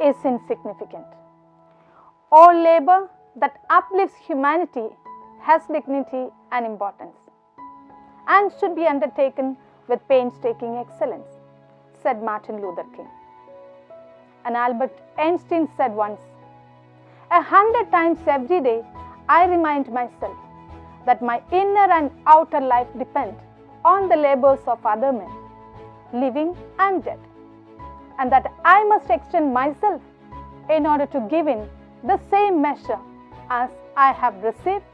is insignificant. All labor that uplifts humanity has dignity and importance and should be undertaken with painstaking excellence, said Martin Luther King. And Albert Einstein said once, 100 times every day I remind myself that my inner and outer life depend on the labors of other men, living and dead, and that I must extend myself in order to give in the same measure as I have received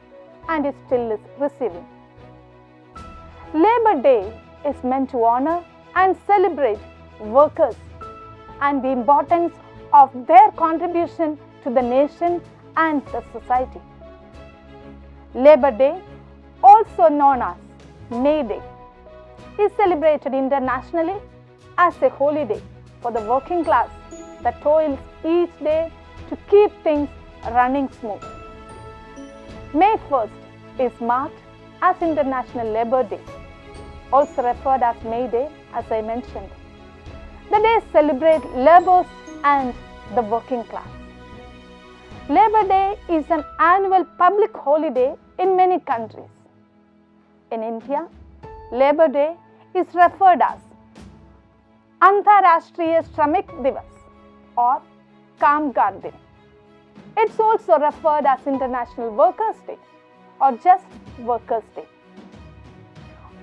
and is still receiving. Labor Day is meant to honor and celebrate workers and the importance of their contribution to the nation and the society. Labor Day, also known as May Day, is celebrated internationally as a holiday for the working class that toils each day to keep things running smooth. May 1st is marked as International Labor Day, also referred as May Day, as I mentioned. The day celebrates laborers and the working class. Labor Day is an annual public holiday in many countries. In India, Labor Day is referred as Antarashtriya Shramik Divas or Kamgar Din. It's also referred as International Workers' Day or just Workers' Day.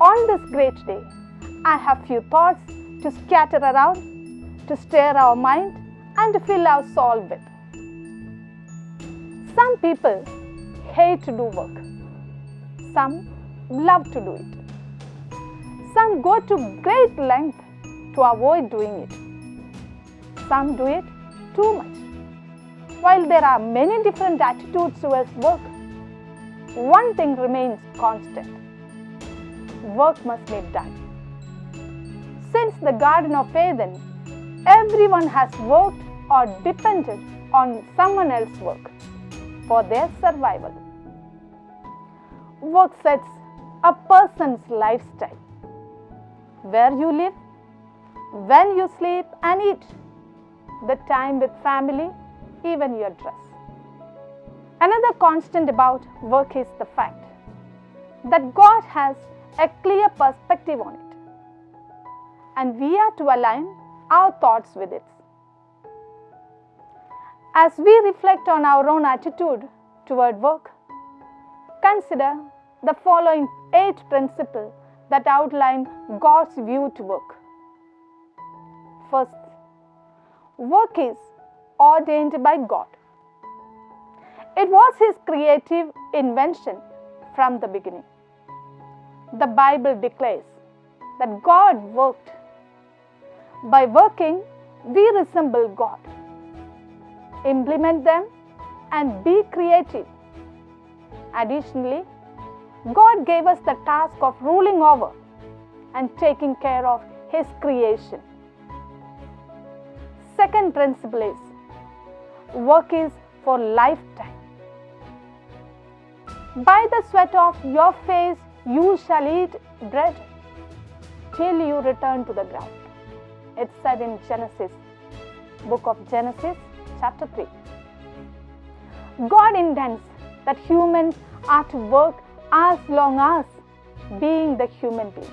On this great day, I have few thoughts to scatter around, to stir our mind and to fill our soul with. Some people hate to do work. Some love to do it. Some go to great length to avoid doing it. Some do it too much. While there are many different attitudes towards work, one thing remains constant. Work must be done. Since the Garden of Eden, everyone has worked or depended on someone else's work for their survival. Work sets a person's lifestyle. Where you live, when you sleep and eat, the time with family, even your dress. Another constant about work is the fact that God has a clear perspective on it, and we are to align our thoughts with it. As we reflect on our own attitude toward work, consider the following 8 principles that outline God's view to work. First, work is ordained by God. It was His creative invention from the beginning. The Bible declares that God worked. By working, we resemble God. Implement them and be creative. Additionally, God gave us the task of ruling over and taking care of His creation. Second principle is work is for lifetime. By the sweat of your face you shall eat bread till you return to the ground. It's said in book of Genesis, chapter 3. God intends that humans are to work as long as being the human being,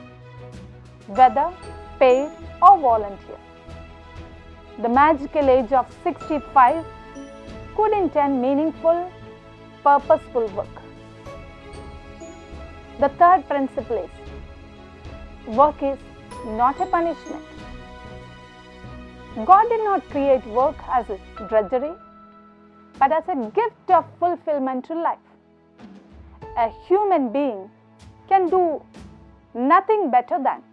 whether paid or volunteer. The magical age of 65 could intend meaningful, purposeful work. The third principle is work is not a punishment. God did not create work as a drudgery, but as a gift of fulfillment to life. A human being can do nothing better than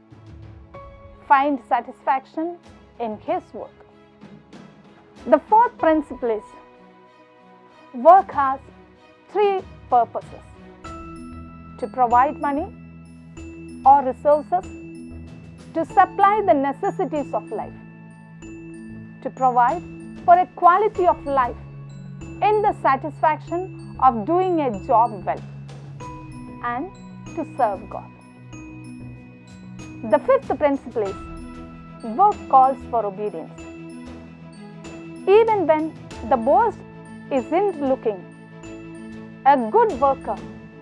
find satisfaction in his work. The fourth principle is work has 3 purposes: to provide money or resources, to supply the necessities of life, to provide for a quality of life in the satisfaction of doing a job well, and to serve God. The fifth principle is work calls for obedience. even when the boss isn't looking. A good worker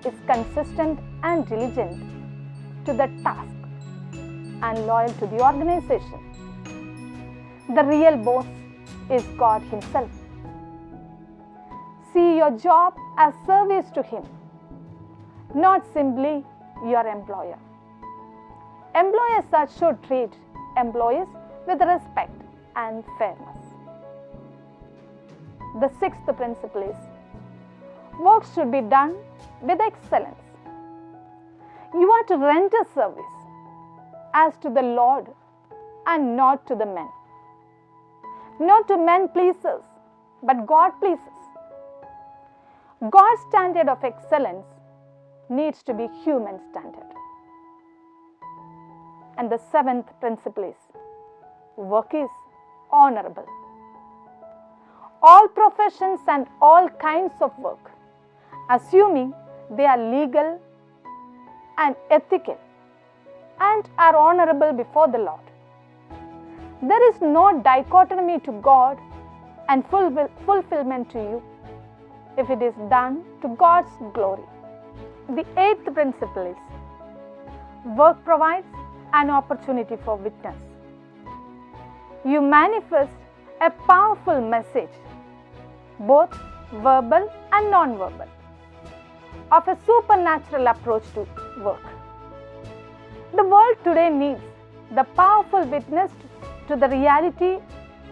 is consistent and diligent to the task and loyal to the organization. The real boss is God Himself. See your job as service to Him, not simply your employer. Employers should treat employees with respect and fairness. The sixth principle is work should be done with excellence. You are to render service as to the Lord and not to the men. Not to men pleasers, but God pleases. God's standard of excellence needs to be human standard. And the seventh principle is work is honorable. All professions and all kinds of work, assuming they are legal and ethical and are honorable before the Lord. There is no dichotomy to God and fulfillment to you if it is done to God's glory. The eighth principle is work provides an opportunity for witness. You manifest a powerful message, both verbal and non-verbal, of a supernatural approach to work. The world today needs the powerful witness to the reality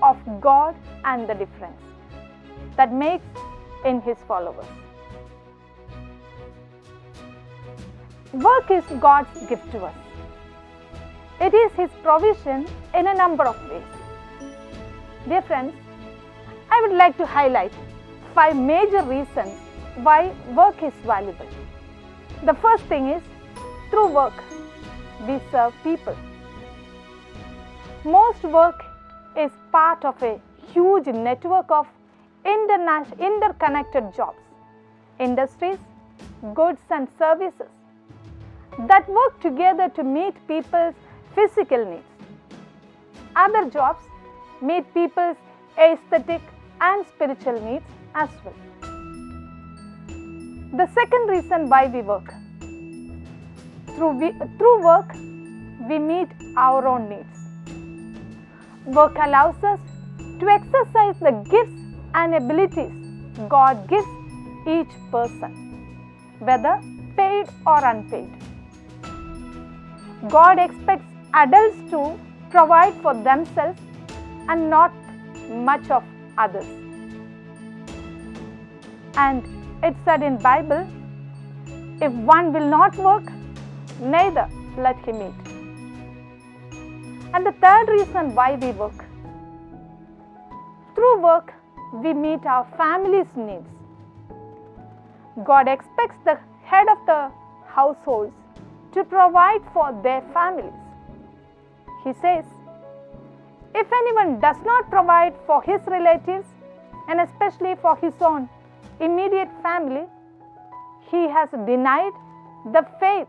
of God and the difference that makes in His followers. Work is God's gift to us. It is His provision in a number of ways. Dear friends, I would like to highlight 5 major reasons why work is valuable. The first thing is, through work, we serve people. Most work is part of a huge network of interconnected jobs, industries, goods and services that work together to meet people's physical needs. Other jobs meet people's aesthetic and spiritual needs as well. The second reason why we work. Through work, we meet our own needs. Work allows us to exercise the gifts and abilities God gives each person, whether paid or unpaid. God expects adults to provide for themselves and not much of others. And it said in Bible, if one will not work, neither let him eat. And the third reason why we work. Through work, we meet our family's needs. God expects the head of the households to provide for their families. He says, if anyone does not provide for his relatives and especially for his own immediate family, he has denied the faith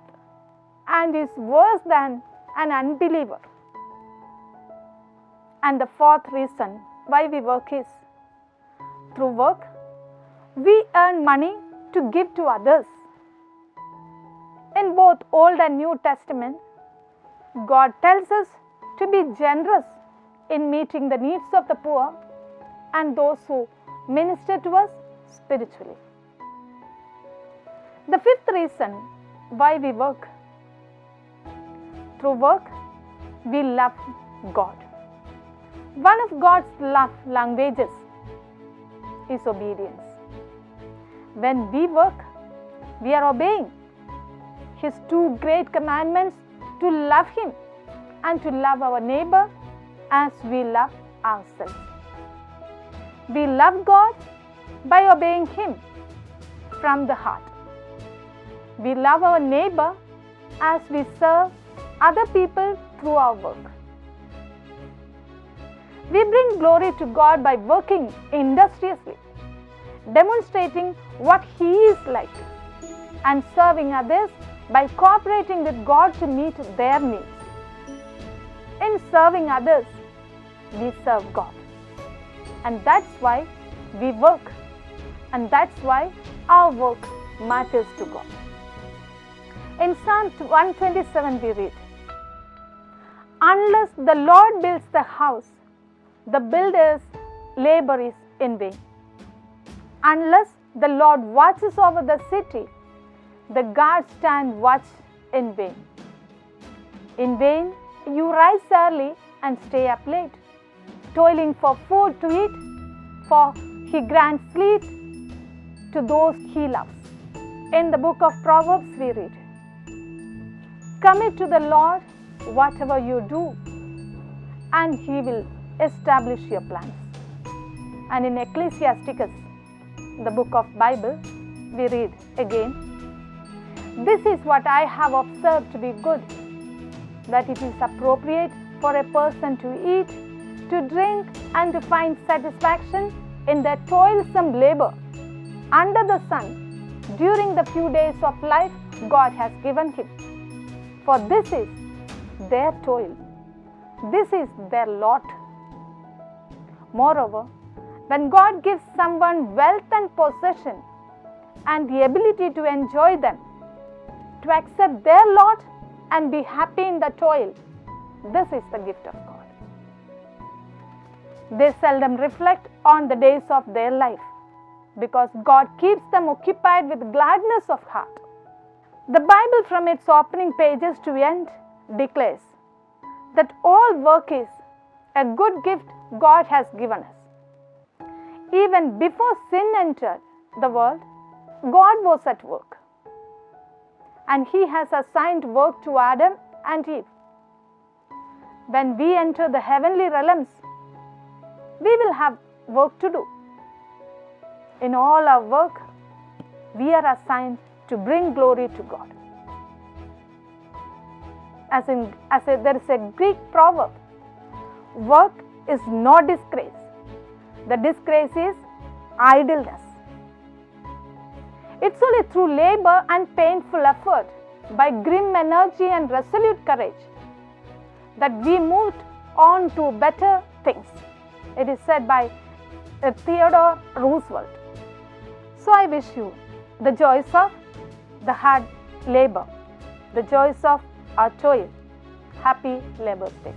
and is worse than an unbeliever. And the fourth reason why we work is, through work, we earn money to give to others. In both Old and New Testament, God tells us to be generous in meeting the needs of the poor and those who minister to us spiritually. The fifth reason why we work. Through work, we love God. One of God's love languages is obedience. When we work, we are obeying His 2 great commandments to love Him and to love our neighbor as we love ourselves. We love God by obeying Him from the heart. We love our neighbor as we serve other people through our work. We bring glory to God by working industriously, demonstrating what He is like, and serving others by cooperating with God to meet their needs. In serving others, we serve God. And that's why we work. And that's why our work matters to God. In Psalm 127 we read, "Unless the Lord builds the house, the builders' labor is in vain. Unless the Lord watches over the city, the guards stand watch in vain. In vain you rise early and stay up late, toiling for food to eat, for He grants sleep to those He loves." In the book of Proverbs we read, "Commit to the Lord whatever you do, and He will establish your plans." And in Ecclesiasticus, the book of Bible, we read again, "This is what I have observed to be good, that it is appropriate for a person to eat, to drink, and to find satisfaction in their toilsome labor under the sun during the few days of life God has given him. For this is their toil, this is their lot." Moreover, when God gives someone wealth and possession and the ability to enjoy them, to accept their lot and be happy in the toil, this is the gift of God. They seldom reflect on the days of their life because God keeps them occupied with gladness of heart. The Bible, from its opening pages to end, declares that all work is a good gift God has given us. Even before sin entered the world, God was at work. And He has assigned work to Adam and Eve. When we enter the heavenly realms, we will have work to do. In all our work, we are assigned to bring glory to God. There is a Greek proverb, "Work is no disgrace. The disgrace is idleness." It's only through labor and painful effort, by grim energy and resolute courage, that we moved on to better things. It is said by Theodore Roosevelt. So I wish you the joys of the hard labor, the joys of our toil. Happy Labour Day.